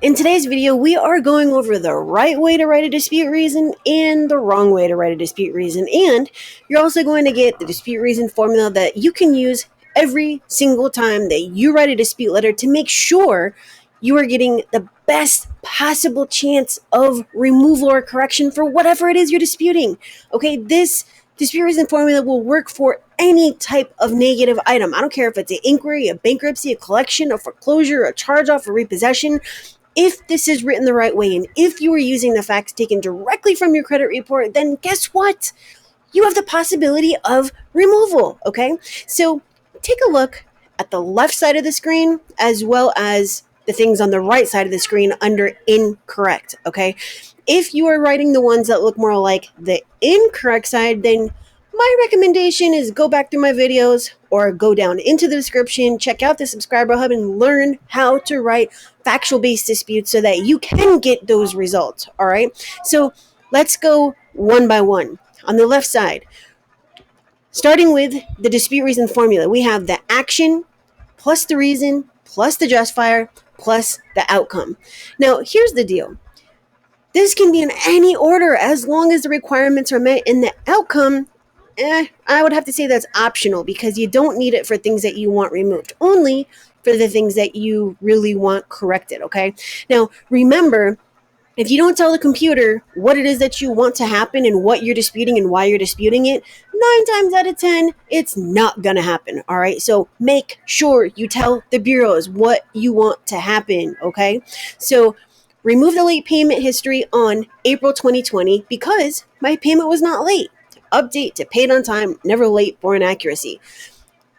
In today's video, we are going over the right way to write a dispute reason and the wrong way to write a dispute reason. And you're also going to get the dispute reason formula that you can use every single time that you write a dispute letter to make sure you are getting the best possible chance of removal or correction for whatever it is you're disputing. Okay, this dispute reason formula will work for any type of negative item. I don't care if it's an inquiry, a bankruptcy, a collection, a foreclosure, a charge off, a repossession. If this is written the right way, and if you are using the facts taken directly from your credit report, then guess what? You have the possibility of removal, okay? So take a look at the left side of the screen as well as the things on the right side of the screen under incorrect, okay? If you are writing the ones that look more like the incorrect side, then my recommendation is go back through my videos or go down into the description, check out the subscriber hub, and learn how to write factual-based disputes so that you can get those results, all right? So let's go one by one. On the left side, starting with the dispute reason formula, we have the action plus the reason plus the justifier plus the outcome. Now, here's the deal. This can be in any order as long as the requirements are met, and the outcome, I would have to say that's optional because you don't need it for things that you want removed, only for the things that you really want corrected, okay? Now, remember, if you don't tell the computer what it is that you want to happen and what you're disputing and why you're disputing it, 9 times out of 10, it's not going to happen, all right? So make sure you tell the bureaus what you want to happen, okay? So remove the late payment history on April 2020 because my payment was not late. Update to paid on time, never late for inaccuracy.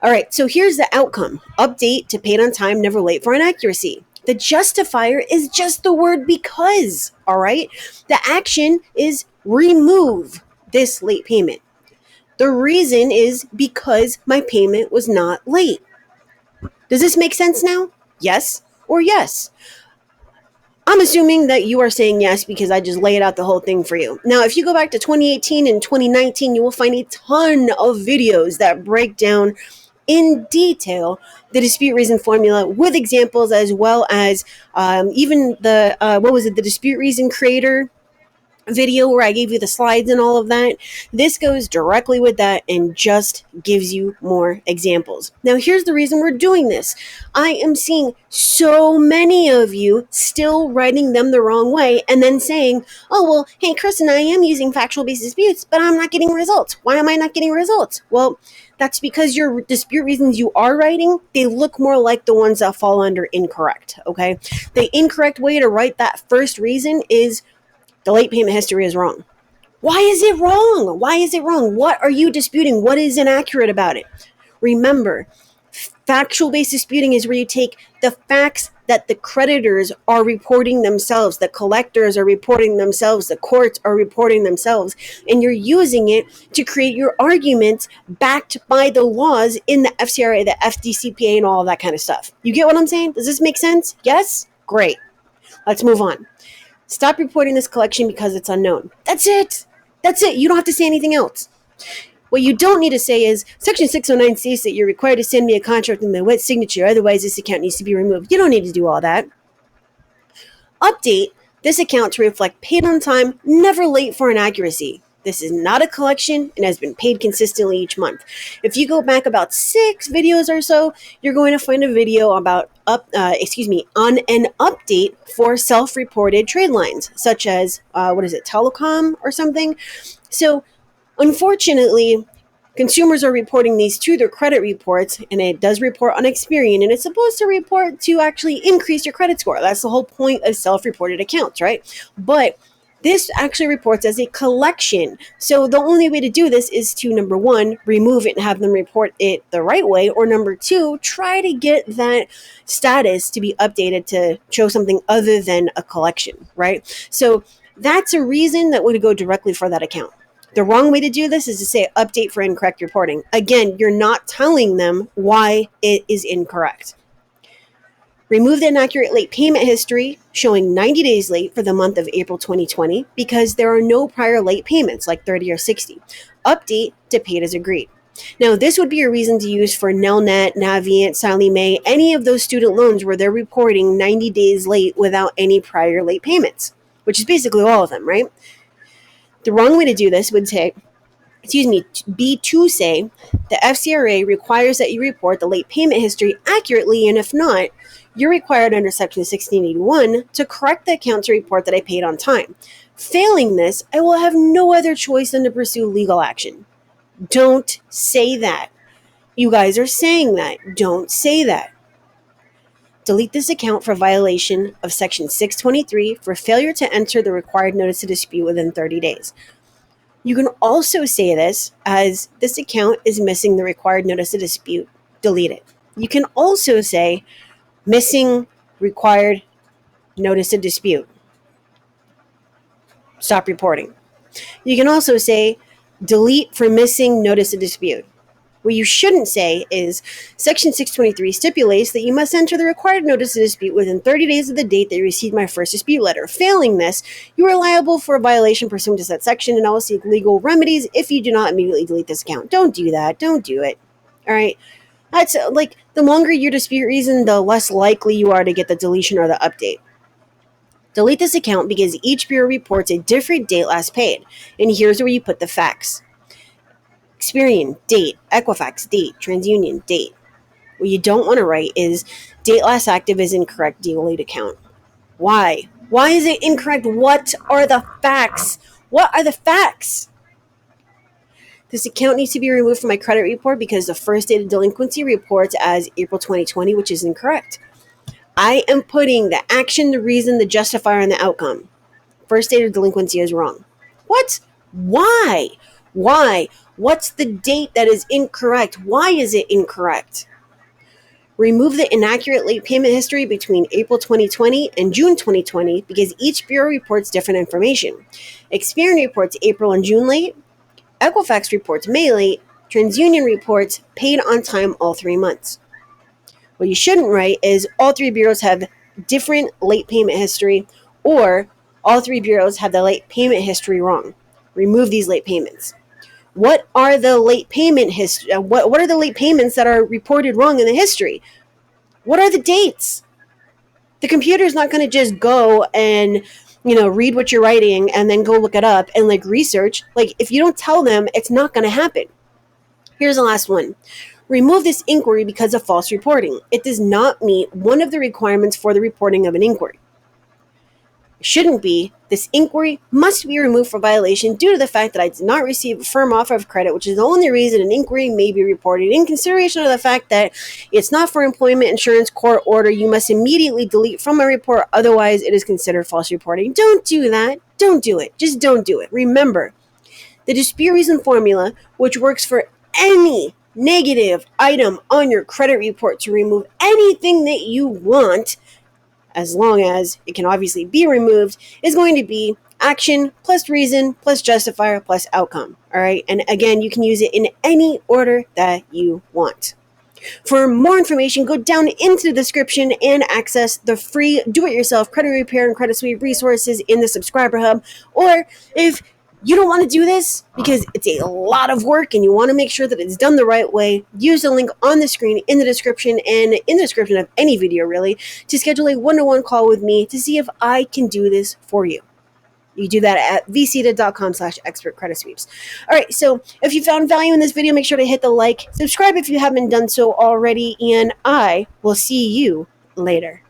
All right, so here's the outcome. Update to paid on time, never late for inaccuracy. The justifier is just the word because, all right? The action is remove this late payment. The reason is because my payment was not late. Does this make sense now? Yes or yes? I'm assuming that you are saying yes because I just laid out the whole thing for you. Now, if you go back to 2018 and 2019, you will find a ton of videos that break down in detail the dispute reason formula with examples as well as even the, the dispute reason creator video where I gave you the slides and all of that. This goes directly with that and just gives you more examples. Now, here's the reason we're doing this. I am seeing so many of you still writing them the wrong way and then saying, oh, well, hey, Kristen, I am using factual-based disputes, but I'm not getting results. Why am I not getting results? Well, that's because your dispute reasons you are writing, they look more like the ones that fall under incorrect, okay? The incorrect way to write that first reason is the late payment history is wrong. Why is it wrong? Why is it wrong? What are you disputing? What is inaccurate about it? Remember, factual-based disputing is where you take the facts that the creditors are reporting themselves, the collectors are reporting themselves, the courts are reporting themselves, and you're using it to create your arguments backed by the laws in the FCRA, the FDCPA, and all of that kind of stuff. You get what I'm saying? Does this make sense? Yes? Great. Let's move on. Stop reporting this collection because it's unknown. That's it. That's it. You don't have to say anything else. What you don't need to say is, Section 609 states that you're required to send me a contract with my wet signature, otherwise this account needs to be removed. You don't need to do all that. Update this account to reflect paid on time, never late for inaccuracy. This is not a collection and has been paid consistently each month. If you go back about 6 videos or so, you're going to find a video about on an update for self-reported trade lines, such as telecom or something. So, unfortunately, consumers are reporting these to their credit reports, and it does report on Experian, and it's supposed to report to actually increase your credit score. That's the whole point of self-reported accounts, right? But this actually reports as a collection. So the only way to do this is to, number 1, remove it and have them report it the right way, or number 2, try to get that status to be updated to show something other than a collection, right? So that's a reason that would go directly for that account. The wrong way to do this is to say update for incorrect reporting. Again, you're not telling them why it is incorrect. Remove the inaccurate late payment history showing 90 days late for the month of April 2020 because there are no prior late payments like 30 or 60. Update to paid as agreed. Now, this would be a reason to use for Nelnet, Navient, Sallie Mae, any of those student loans where they're reporting 90 days late without any prior late payments, which is basically all of them, right? The wrong way to do this would be to say the FCRA requires that you report the late payment history accurately, and if not, you're required under Section 1681 to correct the account to report that I paid on time. Failing this, I will have no other choice than to pursue legal action. Don't say that. You guys are saying that. Don't say that. Delete this account for violation of Section 623 for failure to enter the required notice of dispute within 30 days. You can also say this as this account is missing the required notice of dispute. Delete it. You can also say missing required notice of dispute. Stop reporting. You can also say delete for missing notice of dispute. What you shouldn't say is Section 623 stipulates that you must enter the required notice of dispute within 30 days of the date that you received my first dispute letter. Failing this, you are liable for a violation pursuant to that section, and I will seek legal remedies if you do not immediately delete this account. Don't do that. Don't do it. All right? That's like the longer your dispute reason, the less likely you are to get the deletion or the update. Delete this account because each bureau reports a different date last paid, and here's where you put the facts. Experian, date. Equifax, date. TransUnion, date. What you don't want to write is date last active is incorrect, delete account. Why? Why is it incorrect? What are the facts? What are the facts? This account needs to be removed from my credit report because the first date of delinquency reports as April 2020, which is incorrect. I am putting the action, the reason, the justifier, and the outcome. First date of delinquency is wrong. What? Why? Why? What's the date that is incorrect? Why is it incorrect? Remove the inaccurate late payment history between April 2020 and June 2020 because each bureau reports different information. Experian reports April and June late. Equifax reports May late. TransUnion reports paid on time all 3 months. What you shouldn't write is all three bureaus have different late payment history, or all three bureaus have the late payment history wrong. Remove these late payments. What are the late payment history? What are the late payments that are reported wrong in the history? What are the dates? The computer is not going to just go and read what you're writing and then go look it up and research. If you don't tell them, it's not going to happen. Here's the last one. Remove this inquiry because of false reporting. It does not meet one of the requirements for the reporting of an inquiry. It shouldn't be. This inquiry must be removed for violation due to the fact that I did not receive a firm offer of credit, which is the only reason an inquiry may be reported. In consideration of the fact that it's not for employment insurance court order, you must immediately delete from my report, otherwise it is considered false reporting. Don't do that. Don't do it. Just don't do it. Remember, the dispute reason formula, which works for any negative item on your credit report to remove anything that you want, as long as it can obviously be removed, is going to be action plus reason plus justifier plus outcome. All right. And again, you can use it in any order that you want. For more information, go down into the description and access the free do-it-yourself credit repair and credit suite resources in the subscriber hub. Or if you don't want to do this because it's a lot of work and you want to make sure that it's done the right way, use the link on the screen in the description and in the description of any video really to schedule a one-to-one call with me to see if I can do this for you. You do that at vcita.com/expert credit sweeps. All right, so if you found value in this video, make sure to hit the like, subscribe if you haven't done so already, and I will see you later.